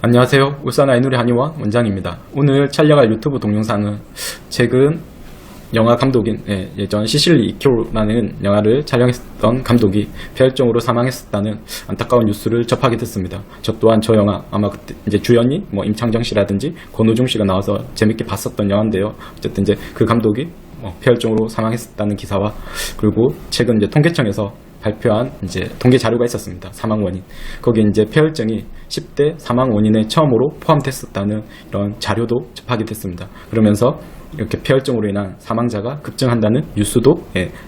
안녕하세요. 울산 아이누리 한의원 원장입니다. 오늘 촬영할 유튜브 동영상은 최근 영화 감독인 예전 시실리 이쿄라는 영화를 촬영했던 감독이 폐혈증으로 사망했었다는 안타까운 뉴스를 접하게 됐습니다. 저 또한 저 영화 아마 그때 이제 주연이 임창정 씨라든지 권오중 씨가 나와서 재밌게 봤었던 영화인데요. 어쨌든 이제 그 감독이 폐혈증으로 사망했었다는 기사와 그리고 최근 이제 통계청에서 발표한 이제 통계 자료가 있었습니다. 사망 원인. 거기에 이제 폐혈증이 10대 사망 원인에 처음으로 포함됐었다는 이런 자료도 접하게 됐습니다. 그러면서 이렇게 폐혈증으로 인한 사망자가 급증한다는 뉴스도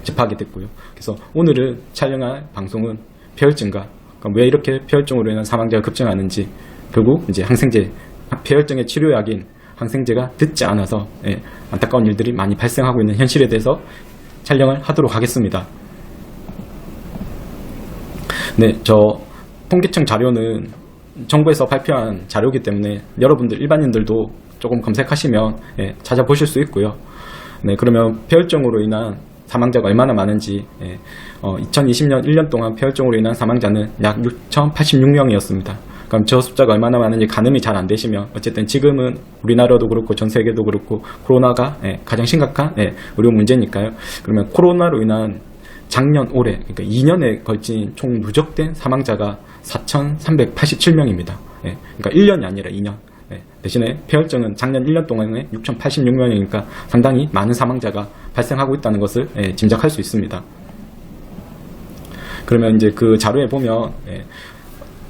접하게 됐고요. 그래서 오늘은 촬영할 방송은 폐혈증과 왜 이렇게 폐혈증으로 인한 사망자가 급증하는지, 그리고 이제 항생제, 폐혈증의 치료약인 항생제가 듣지 않아서 안타까운 일들이 많이 발생하고 있는 현실에 대해서 촬영을 하도록 하겠습니다. 네, 저 통계청 자료는 정부에서 발표한 자료이기 때문에 여러분들 일반인들도 조금 검색하시면 찾아보실 수 있고요. 네, 그러면 폐혈증으로 인한 사망자가 얼마나 많은지 2020년 1년 동안 폐혈증으로 인한 사망자는 약 6,086명이었습니다. 그럼 저 숫자가 얼마나 많은지 가늠이 잘 안 되시면 어쨌든 지금은 우리나라도 그렇고 전 세계도 그렇고 코로나가 가장 심각한 의료 문제니까요. 그러면 코로나로 인한 작년 올해 그러니까 2년에 걸친 총 누적된 사망자가 4,387명입니다. 그러니까 1년이 아니라 2년. 대신에 폐혈증은 작년 1년 동안에 6,086명이니까 상당히 많은 사망자가 발생하고 있다는 것을 짐작할 수 있습니다. 그러면 이제 그 자료에 보면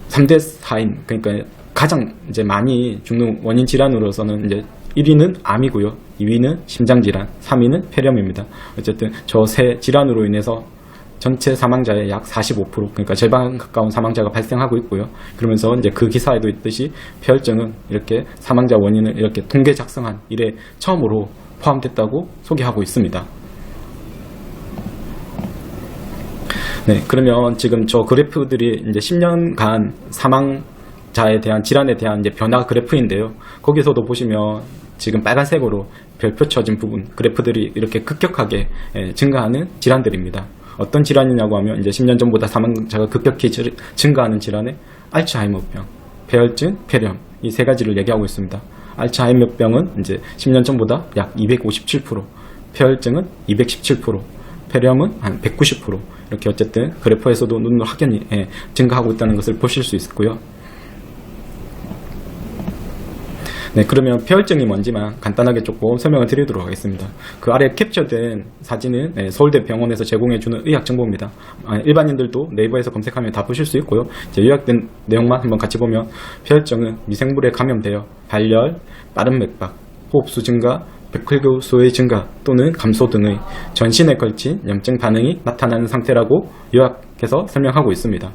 3대 사인, 그러니까 가장 이제 많이 죽는 원인 질환으로서는 이제 1위는 암이고요, 2위는 심장질환, 3위는 폐렴입니다. 어쨌든 저 세 질환으로 인해서 전체 사망자의 약 45%, 그러니까 절반 가까운 사망자가 발생하고 있고요. 그러면서 이제 그 기사에도 있듯이 폐혈증은 이렇게 사망자 원인을 이렇게 통계 작성한 이래 처음으로 포함됐다고 소개하고 있습니다. 네, 그러면 지금 저 그래프들이 이제 10년간 사망자에 대한 질환에 대한 이제 변화 그래프인데요. 거기서도 보시면 지금 빨간색으로 별표 쳐진 부분 그래프들이 이렇게 급격하게 증가하는 질환들입니다. 어떤 질환이냐고 하면 이제 10년 전보다 사망자가 급격히 증가하는 질환에 알츠하이머병, 폐혈증, 폐렴 이 세 가지를 얘기하고 있습니다. 알츠하이머병은 이제 10년 전보다 약 257%, 폐혈증은 217%, 폐렴은 한 190%. 이렇게 어쨌든 그래프에서도 눈으로 확연히 증가하고 있다는 것을 보실 수 있고요. 네, 그러면 폐혈증이 뭔지만 간단하게 조금 설명을 드리도록 하겠습니다. 그 아래 캡처된 사진은 서울대 병원에서 제공해주는 의학 정보입니다. 일반인들도 네이버에서 검색하면 다 보실 수 있고요. 이제 요약된 내용만 한번 같이 보면 폐혈증은 미생물에 감염되어 발열, 빠른 맥박, 호흡수 증가, 백혈구수의 증가 또는 감소 등의 전신에 걸친 염증 반응이 나타나는 상태라고 요약해서 설명하고 있습니다.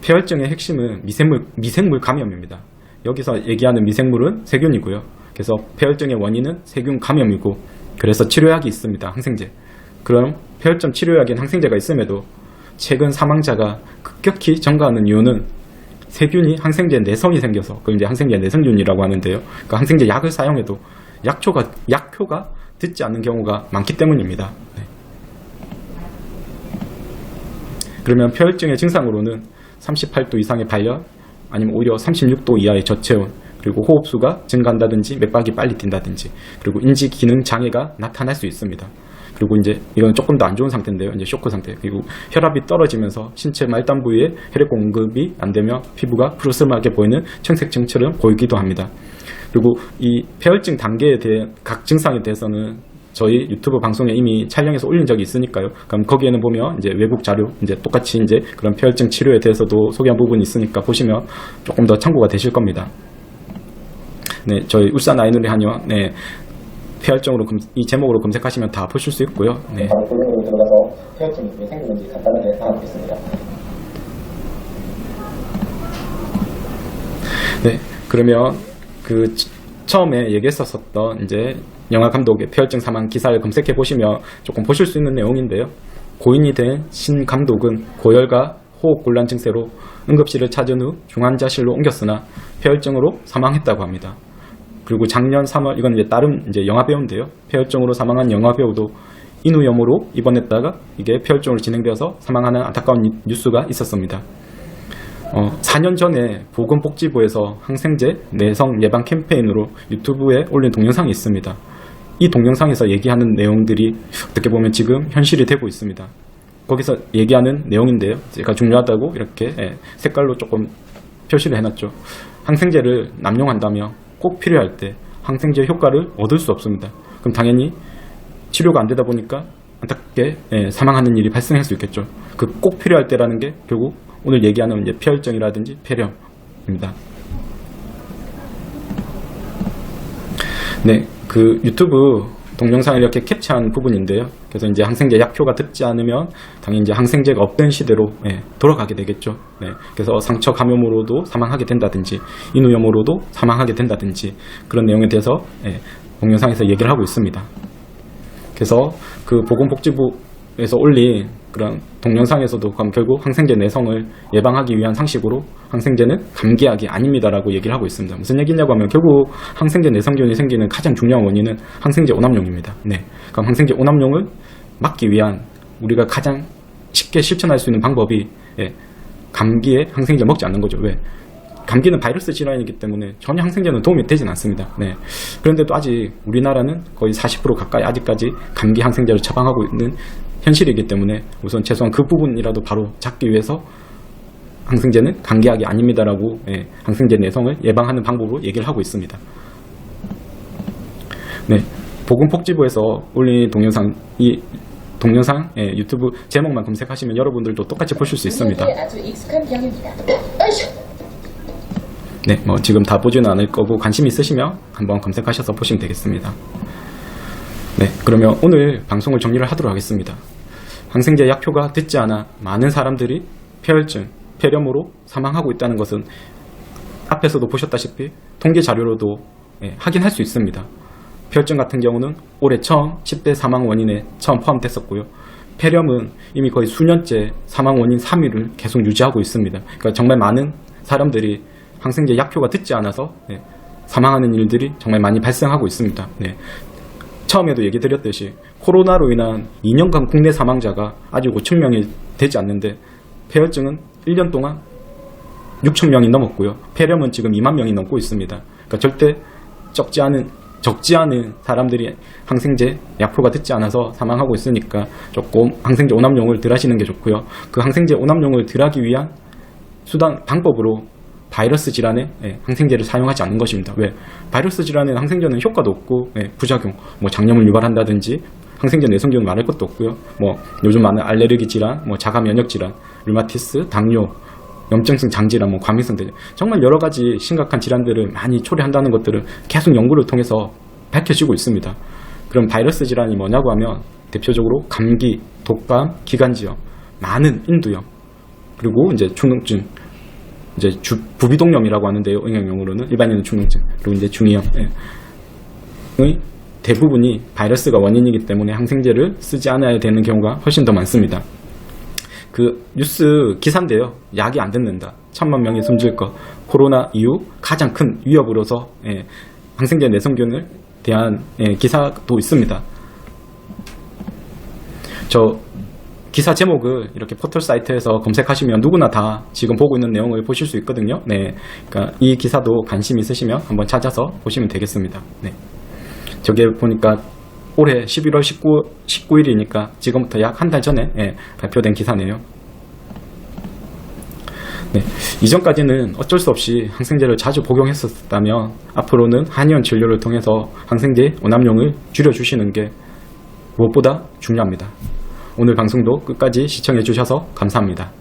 폐혈증의 핵심은 미생물 감염입니다. 여기서 얘기하는 미생물은 세균이고요. 그래서 폐혈증의 원인은 세균 감염이고, 그래서 치료약이 있습니다. 항생제. 그럼 폐혈증 치료약인 항생제가 있음에도 최근 사망자가 급격히 증가하는 이유는 세균이 항생제 내성이 생겨서, 그걸 이제 항생제 내성균이라고 하는데요. 그 항생제 약을 사용해도 약효가 듣지 않는 경우가 많기 때문입니다. 네. 그러면 폐혈증의 증상으로는 38도 이상의 발열, 아니면 오히려 36도 이하의 저체온, 그리고 호흡수가 증가한다든지 맥박이 빨리 뛴다든지, 그리고 인지 기능 장애가 나타날 수 있습니다. 그리고 이제 이건 조금 더 안 좋은 상태인데요. 이제 쇼크 상태. 그리고 혈압이 떨어지면서 신체 말단 부위에 혈액 공급이 안 되며 피부가 푸르스름하게 보이는 청색증처럼 보이기도 합니다. 그리고 이 폐혈증 단계에 대해 각 증상에 대해서는 저희 유튜브 방송에 이미 촬영해서 올린 적이 있으니까요. 그럼 거기에는 보면 이제 외국 자료, 이제 똑같이 이제 그런 폐혈증 치료에 대해서도 소개한 부분이 있으니까 보시면 조금 더 참고가 되실 겁니다. 네, 저희 울산 아이누리 한의원, 폐혈증으로 이 제목으로 검색하시면 다 보실 수 있고요. 네. 바로 본론으로 들어가서 폐혈증이 왜 생기는지 간단하게 알아보겠습니다. 네, 그러면 그 처음에 얘기했었던 이제 영화 감독의 폐혈증 사망 기사를 검색해 보시면 조금 보실 수 있는 내용인데요. 고인이 된 신 감독은 고열과 호흡 곤란 증세로 응급실을 찾은 후 중환자실로 옮겼으나 폐혈증으로 사망했다고 합니다. 그리고 작년 3월, 이건 이제 다른 이제 영화 배우인데요. 폐혈증으로 사망한 영화 배우도 인후염으로 입원했다가 이게 폐혈증으로 진행되어서 사망하는 안타까운 뉴스가 있었습니다. 4년 전에 보건복지부에서 항생제 내성 예방 캠페인으로 유튜브에 올린 동영상이 있습니다. 이 동영상에서 얘기하는 내용들이 어떻게 보면 지금 현실이 되고 있습니다. 거기서 얘기하는 내용인데요. 제가 중요하다고 이렇게 색깔로 조금 표시를 해놨죠. 항생제를 남용한다면 꼭 필요할 때 항생제 효과를 얻을 수 없습니다. 그럼 당연히 치료가 안 되다 보니까 안타깝게 사망하는 일이 발생할 수 있겠죠. 그 꼭 필요할 때라는 게 결국 오늘 얘기하는 이제 폐혈증이라든지 폐렴입니다. 네, 그 유튜브 동영상을 이렇게 캡처한 부분인데요. 그래서 이제 항생제 약효가 듣지 않으면 당연히 이제 항생제가 없던 시대로 돌아가게 되겠죠. 네, 그래서 상처 감염으로도 사망하게 된다든지 인후염으로도 사망하게 된다든지 그런 내용에 대해서 동영상에서 얘기를 하고 있습니다. 그래서 그 보건복지부에서 올린 그런 동영상에서도 결국 항생제 내성을 예방하기 위한 상식으로 항생제는 감기약이 아닙니다라고 얘기를 하고 있습니다. 무슨 얘기냐고 하면 결국 항생제 내성균이 생기는 가장 중요한 원인은 항생제 오남용입니다. 네, 그럼 항생제 오남용을 막기 위한 우리가 가장 쉽게 실천할 수 있는 방법이 감기에 항생제 먹지 않는 거죠. 왜? 감기는 바이러스 질환이기 때문에 전혀 항생제는 도움이 되진 않습니다. 네. 그런데도 아직 우리나라는 거의 40% 가까이 아직까지 감기 항생제를 처방하고 있는 현실이기 때문에 우선 최소한 그 부분이라도 바로 잡기 위해서 항생제는 감기약이 아닙니다라고 항생제 내성을 예방하는 방법으로 얘기를 하고 있습니다. 네, 보건복지부에서 올린 동영상, 이 동영상 유튜브 제목만 검색하시면 여러분들도 똑같이 보실 수 있습니다. 아주 익숙한 병입니다. 네, 뭐 지금 다 보지는 않을 거고 관심 있으시면 한번 검색하셔서 보시면 되겠습니다. 네, 그러면 오늘 방송을 정리를 하도록 하겠습니다. 항생제 약효가 듣지 않아 많은 사람들이 폐혈증, 폐렴으로 사망하고 있다는 것은 앞에서도 보셨다시피 통계 자료로도 확인할 수 있습니다. 폐혈증 같은 경우는 올해 처음 10대 사망 원인에 처음 포함됐었고요. 폐렴은 이미 거의 수년째 사망 원인 3위를 계속 유지하고 있습니다. 그러니까 정말 많은 사람들이 항생제 약효가 듣지 않아서 사망하는 일들이 정말 많이 발생하고 있습니다. 네. 처음에도 얘기 드렸듯이 코로나로 인한 2년간 국내 사망자가 아직 5,000명이 되지 않는데 폐혈증은 1년 동안 6,000명이 넘었고요. 폐렴은 지금 2만 명이 넘고 있습니다. 그러니까 절대 적지 않은 사람들이 항생제 약효가 듣지 않아서 사망하고 있으니까 조금 항생제 오남용을 덜 하시는 게 좋고요. 그 항생제 오남용을 덜 하기 위한 방법으로 바이러스 질환에 항생제를 사용하지 않는 것입니다. 왜? 바이러스 질환에는 항생제는 효과도 없고 부작용, 뭐 장염을 유발한다든지 항생제 내성균은 말할 것도 없고요. 뭐 요즘 많은 알레르기 질환, 뭐 자가 면역 질환, 류마티스, 당뇨, 염증성 장질환, 뭐 과민성 등 정말 여러 가지 심각한 질환들을 많이 초래한다는 것들을 계속 연구를 통해서 밝혀지고 있습니다. 그럼 바이러스 질환이 뭐냐고 하면 대표적으로 감기, 독감, 기관지염, 많은 인두염, 그리고 이제 축농증, 이제 부비동염이라고 하는데요. 응용용으로는 일반인은 축농증, 그리고 이제 중이염의 대부분이 바이러스가 원인이기 때문에 항생제를 쓰지 않아야 되는 경우가 훨씬 더 많습니다. 그 뉴스 기사인데요. 약이 안 듣는다. 1,000만 명이 숨질 것. 코로나 이후 가장 큰 위협으로서 항생제 내성균을 대한 기사도 있습니다. 저 기사 제목을 이렇게 포털 사이트에서 검색하시면 누구나 다 지금 보고 있는 내용을 보실 수 있거든요. 네, 그러니까 이 기사도 관심 있으시면 한번 찾아서 보시면 되겠습니다. 네, 저게 보니까 올해 11월 19일이니까 지금부터 약 한 달 전에 발표된 기사네요. 네, 이전까지는 어쩔 수 없이 항생제를 자주 복용했었다면 앞으로는 한의원 진료를 통해서 항생제 오남용을 줄여주시는 게 무엇보다 중요합니다. 오늘 방송도 끝까지 시청해 주셔서 감사합니다.